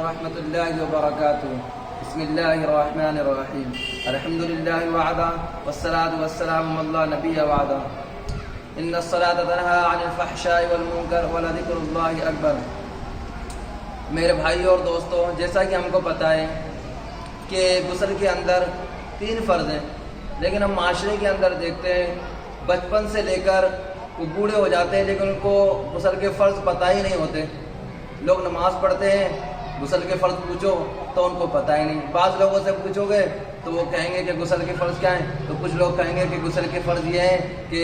ورحمة الله وبركاته. بسم الله الرحمن الرحيم. الحمد لله وعدا والصلاة والسلام على نبي وعدا. إن الصلاة تنهى عن الفحشاء والمنکر ولذکر اللہ اکبر. میرے بھائی اور دوستوں، جیسا کہ ہم کو پتہ ہے کہ غسل کے اندر 3 فرض ہیں، لیکن ہم معاشرے کے اندر دیکھتے ہیں بچپن سے لے کر وہ بوڑھے ہو جاتے ہیں لیکن ان کو غسل کے فرض پتہ ہی نہیں ہوتے. لوگ نماز پڑھتے ہیں، غسل کے فرض پوچھو تو ان کو پتہ ہی نہیں. بعض لوگوں سے پوچھو گے تو وہ کہیں گے کہ غسل کے فرض کیا ہیں، تو کچھ لوگ کہیں گے کہ غسل کے فرض یہ ہیں کہ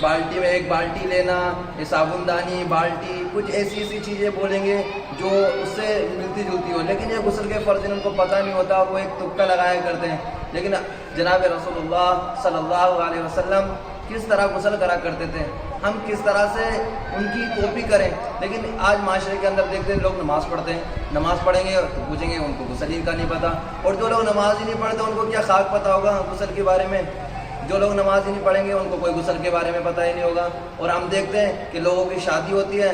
بالٹی میں 1 بالٹی لینا، صابن دانی، بالٹی، کچھ ایسی چیزیں بولیں گے جو اس سے ملتی جلتی ہو، لیکن یہ غسل کے فرض ان کو پتہ نہیں ہوتا اور وہ ایک تکہ لگایا کرتے ہیں. لیکن جناب رسول اللہ صلی اللہ علیہ وسلم کس طرح غسل کرا کرتے تھے، ہم کس طرح سے ان کی کاپی کریں. لیکن آج معاشرے کے اندر دیکھتے ہیں لوگ نماز پڑھتے ہیں، نماز پڑھیں گے تو پوچھیں گے ان کو غسل ہی کا نہیں پتہ. اور جو لوگ نماز ہی نہیں پڑھتے ان کو کیا خاک پتہ ہوگا غسل کے بارے میں. جو لوگ نماز ہی نہیں پڑھیں گے ان کو کوئی غسل کے بارے میں پتہ ہی نہیں ہوگا. اور ہم دیکھتے ہیں کہ لوگوں کی شادی ہوتی ہے،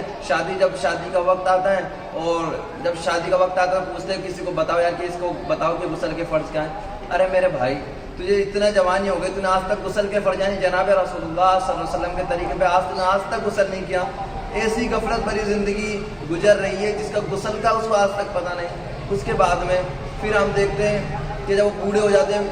جب شادی کا وقت آتا ہے اور جب شادی کا وقت آتا ہے پوچھتے ہیں کسی کو بتاؤ یار کہ اس کو بتاؤ کہ غسل کے فرض کیا ہیں. ارے میرے بھائی، تجھے اتنا جوانی ہو گئی، تو نے آج تک غسل کے فرض یعنی جناب رسول اللہ صلی اللہ علیہ وسلم کے طریقے پہ آج تک غسل نہیں کیا. ایسی غفلت بھری زندگی گزر رہی ہے جس کا غسل کا اس کو آج تک پتہ نہیں. اس کے بعد میں پھر ہم دیکھتے ہیں کہ جب وہ بوڑھے ہو جاتے ہیں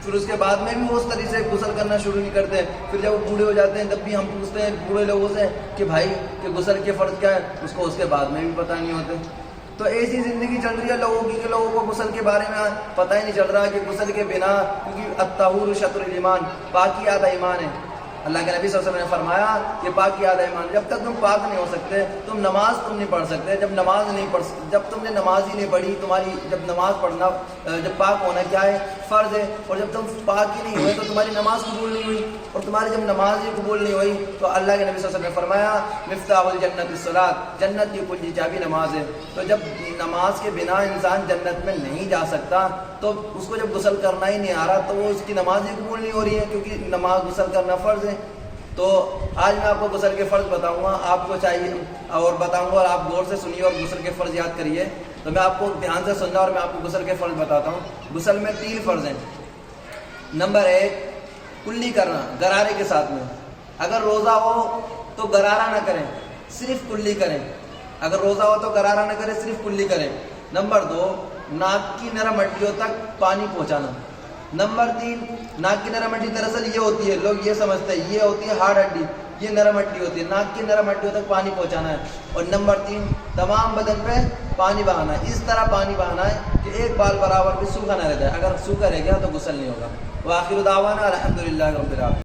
پھر اس کے بعد میں بھی وہ اس طریقے سے غسل کرنا شروع نہیں کرتے. پھر جب وہ بوڑھے ہو جاتے ہیں تب بھی ہم پوچھتے ہیں بوڑھے لوگوں سے کہ بھائی کہ غسل کے فرض کیا ہے، اس کو اس کے بعد میں بھی پتہ نہیں ہوتے. تو ایسی زندگی چل رہی ہے لوگوں کی کہ لوگوں کو غسل کے بارے میں پتہ ہی نہیں چل رہا کہ غسل کے بنا، کیونکہ الطہور شطر الایمان، پاکی آدھا ایمان ہے. اللہ کے نبی صلی اللہ علیہ وسلم نے فرمایا کہ پاکی آدھا ایمان. جب تک تم پاک نہیں ہو سکتے تم نماز نہیں پڑھ سکتے. جب تم نے نماز ہی نہیں پڑھی، تمہاری جب نماز پڑھنا، جب پاک ہونا کیا ہے، فرض ہے. اور جب تم پاک ہی نہیں ہوئے تو تمہاری نماز قبول نہیں ہوئی. اور تمہاری جب نماز ہی قبول نہیں ہوئی تو اللہ کے نبی صلی اللہ علیہ وسلم نے فرمایا مفتاح الجنت الصلاۃ، جنت کی کلید چابی نماز ہے. تو جب نماز کے بنا انسان جنت میں نہیں جا سکتا تو اس کو جب غسل کرنا ہی نہیں آ رہا تو وہ اس کی نماز ہی قبول نہیں ہو رہی ہے، کیونکہ نماز غسل کرنا فرض ہے. تو آج میں آپ کو غسل کے فرض بتاؤں گا، آپ کو چاہیے اور بتاؤں گا اور آپ غور سے سنیے اور غسل کے فرض یاد کریے. تو میں آپ کو دھیان سے سننا اور میں آپ کو غسل کے فرض بتاتا ہوں. غسل میں 3 فرض ہیں. نمبر 1 کلی کرنا غرارے کے ساتھ میں. اگر روزہ ہو تو غرارہ نہ کریں، صرف کلی کریں. اگر روزہ ہو تو غرارہ نہ کریں، صرف کلی کریں. نمبر 2 ناک کی نرم ہڈیوں تک پانی پہنچانا. نمبر 3 ناک کی نرم ہڈی دراصل یہ ہوتی ہے، لوگ یہ سمجھتے ہیں یہ ہوتی ہے ہارڈ ہڈی، یہ نرم ہڈی ہوتی ہے. ناک کی نرم ہڈیوں تک پانی پہنچانا ہے. اور نمبر 3 تمام بدن پہ پانی بہانا ہے. اس طرح پانی بہانا ہے کہ ایک بال برابر بھی سوکھا نہ رہ جائے. اگر سوکھا رہ گیا تو غسل نہیں ہوگا. وآخر دعوانا الحمدللہ رب العالمین.